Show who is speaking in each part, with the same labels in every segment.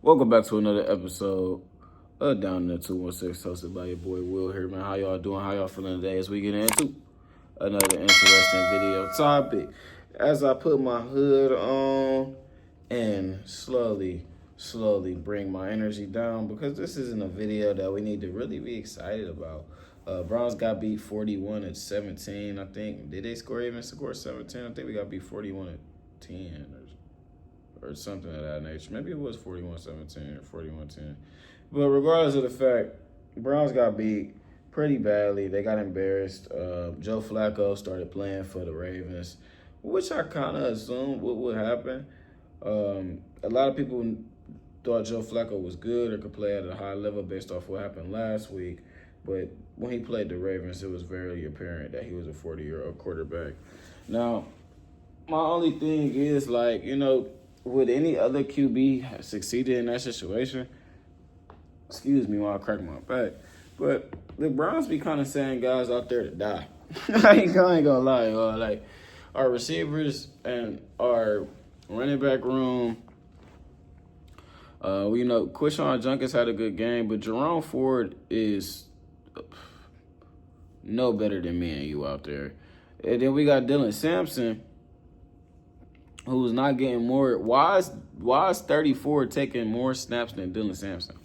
Speaker 1: Welcome back to another episode of Down in the 216, hosted by your boy Will here, man. How y'all doing? How y'all feeling today as we get into another interesting video topic? As I put my hood on and slowly bring my energy down, because this isn't a video that we need to really be excited about. Browns got beat 41-17, I think. Did they even score 17? I think we got beat 41-10 or something of that nature. Maybe it was 41-17 or 41-10. But regardless of the fact, Browns got beat pretty badly. They got embarrassed. Joe Flacco started playing for the Ravens, which I kind of assumed what would happen. A lot of people thought Joe Flacco was good or could play at a high level based off what happened last week. But when he played the Ravens, it was very apparent that he was a 40-year-old quarterback. Now, my only thing is, would any other QB have succeeded in that situation? Excuse me while I crack my back. But the Browns be kind of saying guys out there to die. I ain't gonna lie, y'all. Like, our receivers and our running back room, Quishon Junkins had a good game, but Jerome Ford is no better than me and you out there. And then we got Dylan Sampson, who's not getting more. Why is 34 taking more snaps than Dylan Sampson?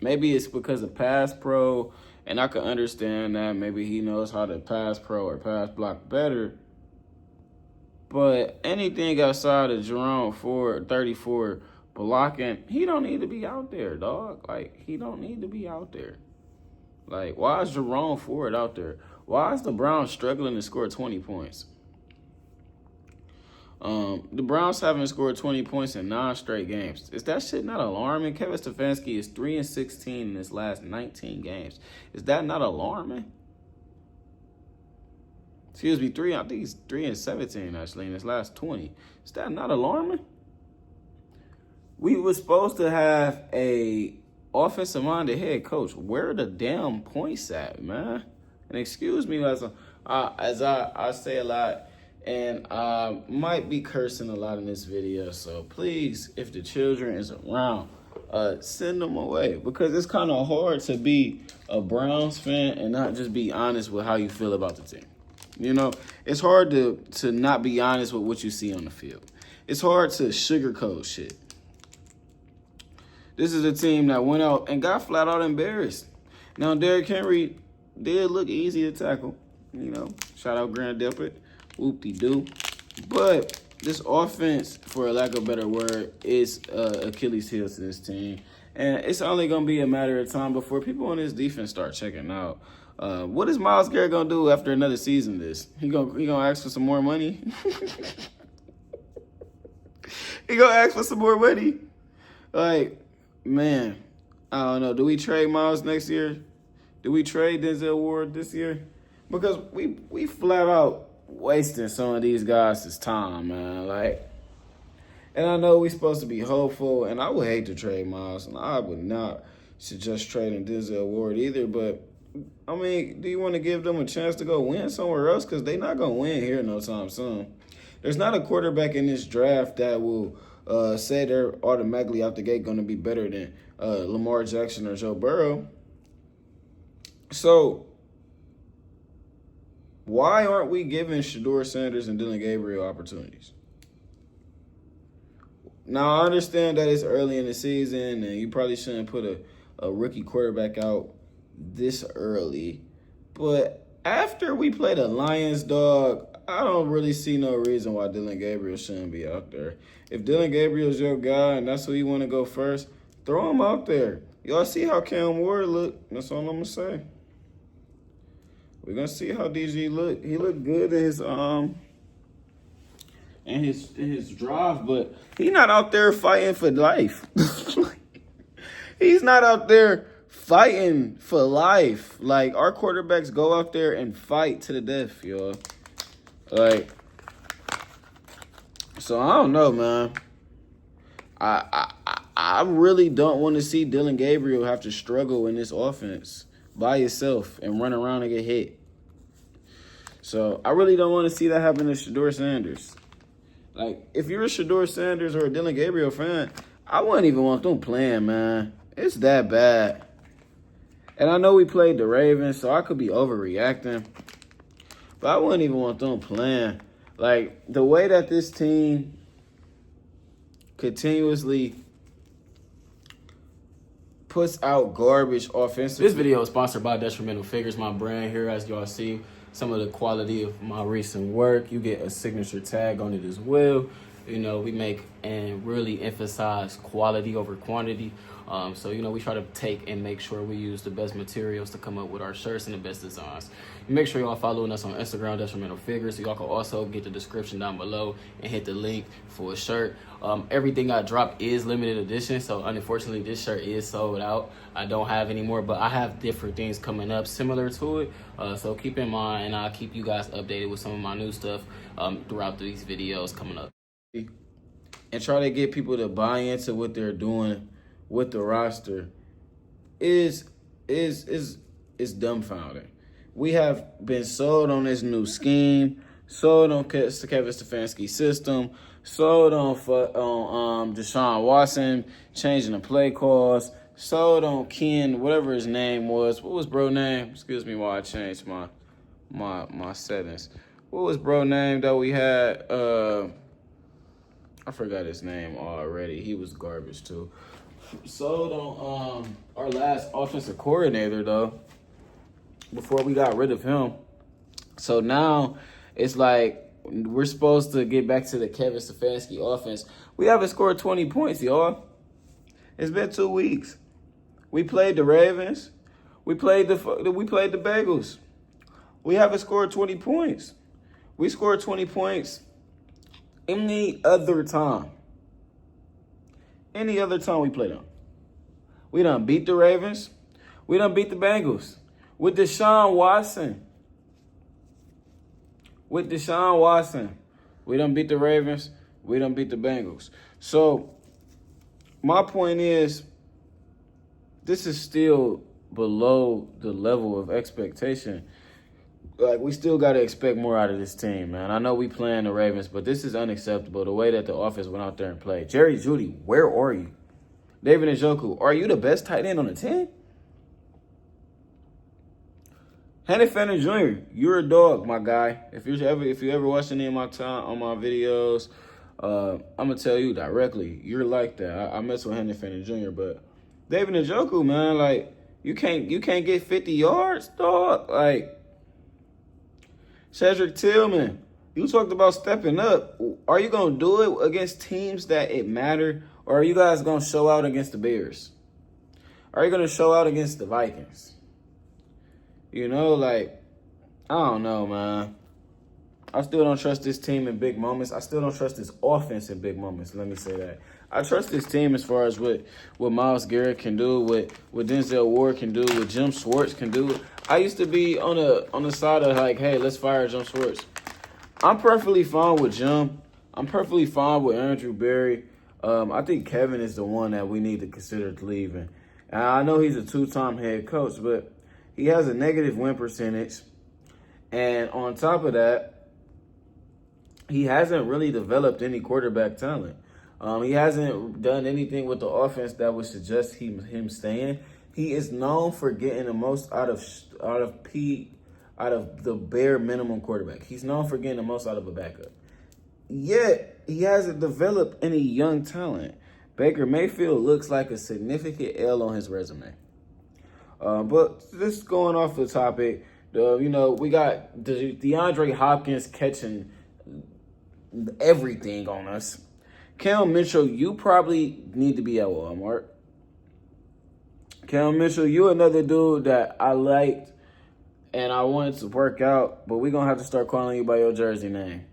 Speaker 1: Maybe it's because of pass pro, and I can understand that. Maybe he knows how to pass pro or pass block better. But anything outside of Jerome Ford, 34, blocking, he don't need to be out there, dog. Like, he don't need to be out there. Like, why is Jerome Ford out there? Why is the Browns struggling to score 20 points? The Browns haven't scored 20 points in 9 straight games. Is that shit not alarming? Kevin Stefanski is 3-16 in his last 19 games. Is that not alarming? Excuse me, I think he's 3-17 actually in his last 20. Is that not alarming? We were supposed to have a offensive-minded head coach. Where are the damn points at, man? And excuse me as I say a lot. And I might be cursing a lot in this video, so please, if the children is around, send them away. Because it's kind of hard to be a Browns fan and not just be honest with how you feel about the team. You know, it's hard to not be honest with what you see on the field. It's hard to sugarcoat shit. This is a team that went out and got flat out embarrassed. Now, Derrick Henry did look easy to tackle. You know, shout out Grand Delpit. Whoop-de-doo. But this offense, for a lack of a better word, is Achilles' heel to this team. And it's only going to be a matter of time before people on this defense start checking out. What is Myles Garrett going to do after another season this? He gonna ask for some more money? He going to ask for some more money? Like, man, I don't know. Do we trade Myles next year? Do we trade Denzel Ward this year? Because we flat out wasting some of these guys' time, man. Like, and I know we're supposed to be hopeful, and I would hate to trade Myles, and I would not suggest trading Denzel Ward either. But I mean, do you want to give them a chance to go win somewhere else? Because they're not gonna win here no time soon. There's not a quarterback in this draft that will say they're automatically out the gate going to be better than Lamar Jackson or Joe Burrow. So why aren't we giving Shedeur Sanders and Dylan Gabriel opportunities? Now, I understand that it's early in the season and you probably shouldn't put a rookie quarterback out this early. But after we play the Lions, dog, I don't really see no reason why Dylan Gabriel shouldn't be out there. If Dylan Gabriel's your guy and that's who you want to go first, throw him out there. Y'all see how Cam Ward look. That's all I'm going to say. We're gonna see how DG look. He looked good in his drive, but he's not out there fighting for life. He's not out there fighting for life. Like, our quarterbacks go out there and fight to the death, y'all. Like, so I don't know, man. I really don't want to see Dylan Gabriel have to struggle in this offense by yourself and run around and get hit. So I really don't want to see that happen to Shedeur Sanders. Like, if you're a Shedeur Sanders or a Dylan Gabriel fan, I wouldn't even want them playing, man. It's that bad. And I know we played the Ravens, so I could be overreacting. But I wouldn't even want them playing. Like, the way that this team continuously puts out garbage offensively.
Speaker 2: This video is sponsored by Detrimental Figures, my brand here. As y'all see, some of the quality of my recent work. You get a signature tag on it as well. You know, we make and really emphasize quality over quantity. So, you know, we try to take and make sure we use the best materials to come up with our shirts and the best designs. Make sure y'all following us on Instagram, Detrimental Figures. So y'all can also get the description down below and hit the link for a shirt. Everything I drop is limited edition. So unfortunately, this shirt is sold out. I don't have any more, but I have different things coming up similar to it. So keep in mind, and I'll keep you guys updated with some of my new stuff throughout these videos coming up.
Speaker 1: And try to get people to buy into what they're doing with the roster is dumbfounding. We have been sold on this new scheme, sold on Kevin Stefanski's system, sold on Deshaun Watson changing the play calls, sold on Ken, whatever his name was. What was bro name? Excuse me while I changed my settings. What was bro name that we had? I forgot his name already. He was garbage too. Sold on our last offensive coordinator though, before we got rid of him. So now it's like we're supposed to get back to the Kevin Stefanski offense. We haven't scored 20 points, y'all. It's been 2 weeks. We played the Ravens. We played the Bengals. We haven't scored 20 points. We scored 20 points any other time. Any other time we played them. We done beat the Ravens. We done beat the Bengals. With Deshaun Watson. We done beat the Ravens. We done beat the Bengals. So, my point is, this is still below the level of expectation. Like, we still got to expect more out of this team, man. I know we playing the Ravens, but this is unacceptable, the way that the offense went out there and played. Jerry Jeudy, where are you? David Njoku, are you the best tight end on the team? Henry Fenner Jr., you're a dog, my guy. If you ever watch any of my time on my videos, I'm gonna tell you directly, you're like that. I mess with Henry Fenner Jr., but David Njoku, man, like you can't get 50 yards, dog. Like Cedric Tillman, you talked about stepping up. Are you gonna do it against teams that it matter, or are you guys gonna show out against the Bears? Are you gonna show out against the Vikings? You know, like, I don't know, man. I still don't trust this team in big moments. I still don't trust this offense in big moments. Let me say that. I trust this team as far as what Myles Garrett can do, what Denzel Ward can do, what Jim Schwartz can do. I used to be on the side of like, hey, let's fire Jim Schwartz. I'm perfectly fine with Jim. I'm perfectly fine with Andrew Berry. I think Kevin is the one that we need to consider leaving. And I know he's a 2-time head coach, but he has a negative win percentage. And on top of that, he hasn't really developed any quarterback talent. He hasn't done anything with the offense that would suggest him staying. He is known for getting the most out of the bare minimum quarterback. He's known for getting the most out of a backup. Yet, he hasn't developed any young talent. Baker Mayfield looks like a significant L on his resume. But just going off the topic, we got DeAndre Hopkins catching everything on us. Cal Mitchell, you probably need to be at Walmart. Cal Mitchell, you another dude that I liked and I wanted to work out, but we're going to have to start calling you by your jersey name.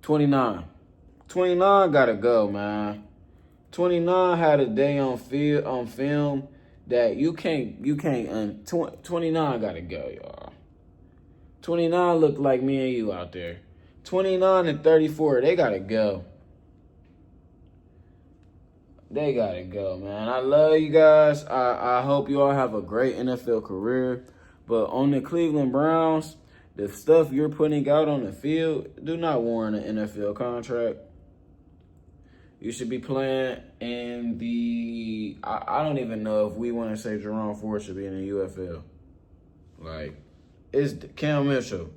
Speaker 1: 29. 29 got to go, man. 29 had a day on film that you can't 29 got to go, y'all. 29 looked like me and you out there. 29 and 34, they got to go. They got to go, man. I love you guys. I hope you all have a great NFL career. But on the Cleveland Browns, the stuff you're putting out on the field do not warrant an NFL contract. You should be playing in the. I don't even know if we want to say Jerome Ford should be in the UFL. Like, it's Cam Mitchell.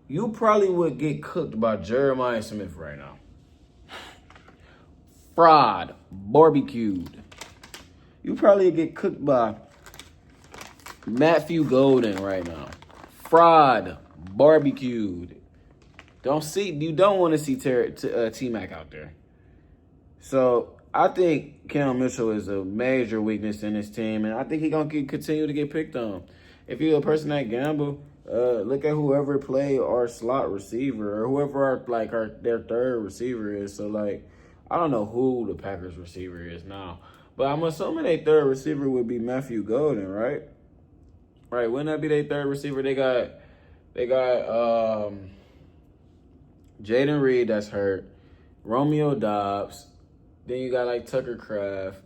Speaker 1: You probably would get cooked by Jeremiah Smith right now. Fried, barbecued. You probably get cooked by Matthew Golden right now. Fried, barbecued. You don't want to see T-Mac out there. So I think Cam Mitchell is a major weakness in this team, and I think he's going to continue to get picked on. If you're a person that gamble, look at whoever play our slot receiver or whoever their third receiver is. So, like, I don't know who the Packers receiver is now, but I'm assuming their third receiver would be Matthew Golden, right? Right, wouldn't that be their third receiver? They got Jaden Reed that's hurt, Romeo Dobbs. Then you got like Tucker Kraft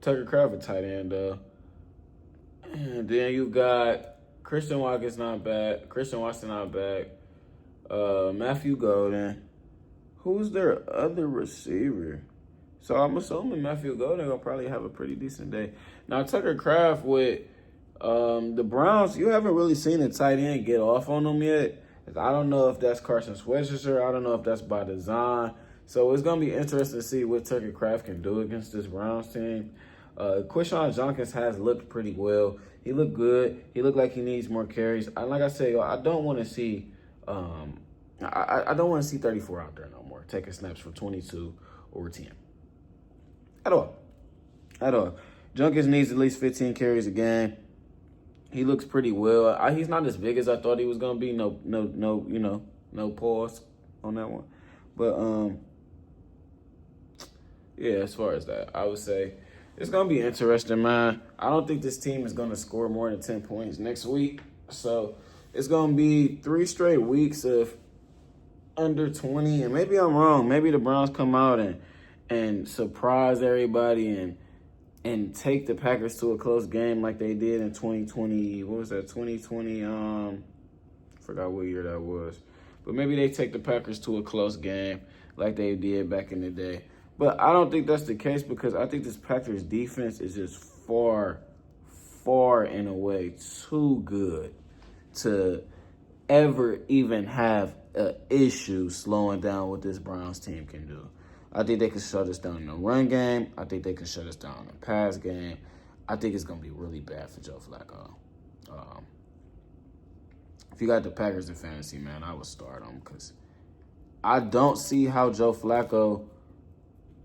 Speaker 1: a tight end though. And then you got Christian Watson not back. Matthew Golden. Who's their other receiver? So I'm assuming Matthew Golden will probably have a pretty decent day. Now Tucker Kraft with the Browns, you haven't really seen a tight end get off on them yet. I don't know if that's Carson Schwarzenegger. I don't know if that's by design. So it's going to be interesting to see what Tucker Kraft can do against this Browns team. Quishon Jenkins has looked pretty well. He looked good. He looked like he needs more carries. Like I said, I don't want to see I don't want to see 34 out there no more, taking snaps for 22 or 10. At all. Jenkins needs at least 15 carries a game. He looks pretty well. He's not as big as I thought he was going to be. No pause on that one. But, yeah, as far as that, I would say it's going to be interesting, man. I don't think this team is going to score more than 10 points next week. So it's going to be 3 straight weeks of under 20. And maybe I'm wrong. Maybe the Browns come out and surprise everybody and take the Packers to a close game like they did in 2020. What was that? 2020. Forgot what year that was. But maybe they take the Packers to a close game like they did back in the day. But I don't think that's the case because I think this Packers defense is just far and away too good to ever even have an issue slowing down what this Browns team can do. I think they can shut us down in the run game. I think they can shut us down in the pass game. I think it's going to be really bad for Joe Flacco. If you got the Packers in fantasy, man, I would start them because I don't see how Joe Flacco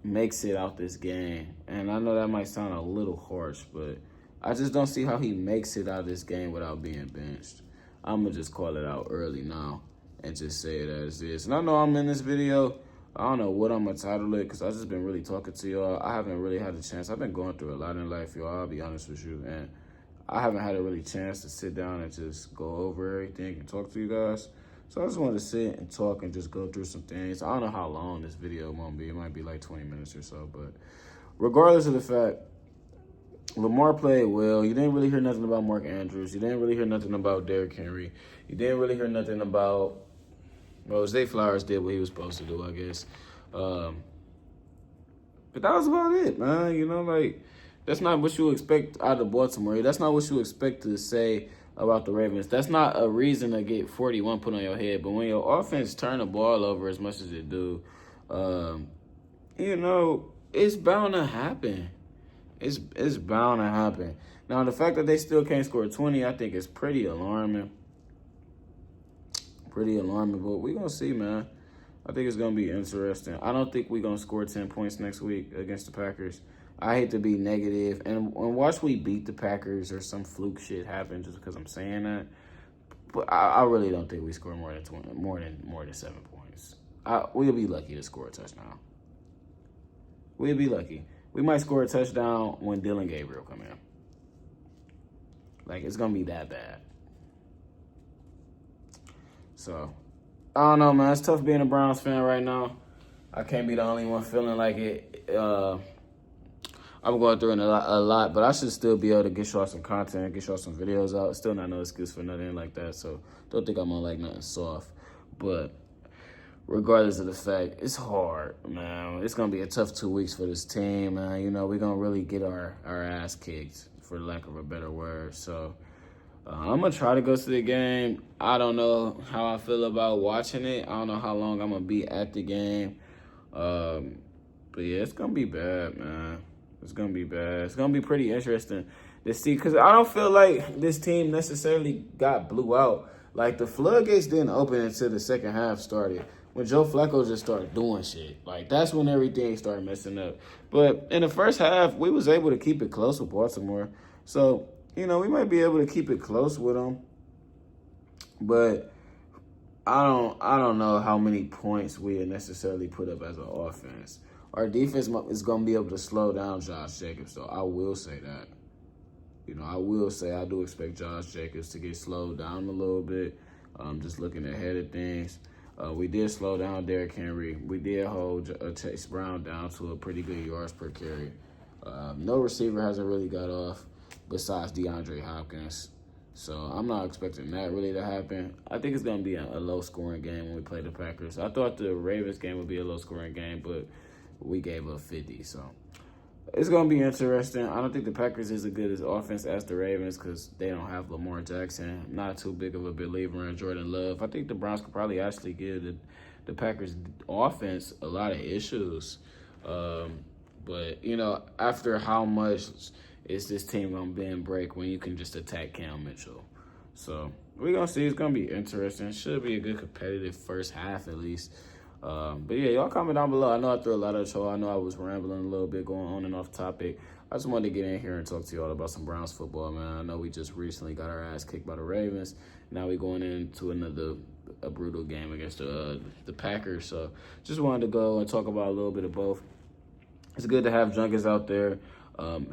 Speaker 1: makes it out this game. And I know that might sound a little harsh, but I just don't see how he makes it out of this game without being benched. I'm going to just call it out early now and just say it as is. And I know I'm in this video. I don't know what I'm going to title it because I've just been really talking to y'all. I haven't really had a chance. I've been going through a lot in life, y'all. I'll be honest with you. And I haven't had a really chance to sit down and just go over everything and talk to you guys. So I just wanted to sit and talk and just go through some things. I don't know how long this video won't be. It might be like 20 minutes or so. But regardless of the fact, Lamar played well. You didn't really hear nothing about Mark Andrews. You didn't really hear nothing about Derrick Henry. You didn't really hear nothing about, well, Zay Flowers did what he was supposed to do, I guess. But that was about it, man. You know, like, that's not what you expect out of Baltimore. That's not what you expect to say about the Ravens. That's not a reason to get 41 put on your head. But when your offense turn the ball over as much as it do, you know, it's bound to happen. It's bound to happen. Now, the fact that they still can't score 20, I think is pretty alarming. But we're going to see, man. I think it's going to be interesting. I don't think we're going to score 10 points next week against the Packers. I hate to be negative. And watch we beat the Packers or some fluke shit happen just because I'm saying that. But I really don't think we score more than 7 points. We'll be lucky to score a touchdown. We'll be lucky. We might score a touchdown when Dylan Gabriel come in. Like, it's going to be that bad. So, I don't know, man. It's tough being a Browns fan right now. I can't be the only one feeling like it. I'm going through it a lot, but I should still be able to get y'all some content, get y'all some videos out. Still not no excuse for nothing like that, so don't think I'm on like nothing soft. But regardless of the fact, it's hard, man. It's going to be a tough 2 weeks for this team, man. You know, we're going to really get our ass kicked, for lack of a better word. So I'm going to try to go to the game. I don't know how I feel about watching it. I don't know how long I'm going to be at the game. But, yeah, it's going to be bad, man. It's going to be bad. It's going to be pretty interesting to see, because I don't feel like this team necessarily got blew out. Like, the floodgates didn't open until the second half started, when Joe Flacco just started doing shit. Like, that's when everything started messing up. But in the first half, we was able to keep it close with Baltimore. So, you know, we might be able to keep it close with them. But I don't know how many points we necessarily put up as an offense. Our defense is going to be able to slow down Josh Jacobs, though. I will say that. You know, I will say I do expect Josh Jacobs to get slowed down a little bit. Just looking ahead of things. We did slow down Derrick Henry. We did hold Chase Brown down to a pretty good yards per carry. No receiver hasn't really got off besides DeAndre Hopkins. So I'm not expecting that really to happen. I think it's going to be a low-scoring game when we play the Packers. I thought the Ravens game would be a low-scoring game, but we gave up 50. So it's going to be interesting. I don't think the Packers is as good as offense as the Ravens because they don't have Lamar Jackson. I'm not too big of a believer in Jordan Love. I think the Browns could probably actually give the Packers offense a lot of issues. But, you know, after how much is this team going to bend break when you can just attack Cam Mitchell? So we're going to see. It's going to be interesting. Should be a good competitive first half at least. But yeah, y'all comment down below. I know I threw a lot of trouble. I know I was rambling a little bit, going on and off topic. I just wanted to get in here and talk to y'all about some Browns football, man. I know we just recently got our ass kicked by the Ravens. Now we're going into a brutal game against the Packers. So just wanted to go and talk about a little bit of both. It's good to have junkers out there.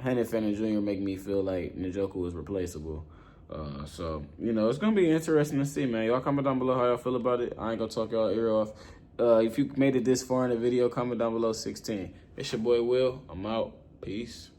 Speaker 1: Henry Fannin Jr. make me feel like Njoku was replaceable. So, you know, it's going to be interesting to see, man. Y'all comment down below how y'all feel about it. I ain't going to talk y'all ear off. If you made it this far in the video, comment down below 16. It's your boy Will. I'm out. Peace.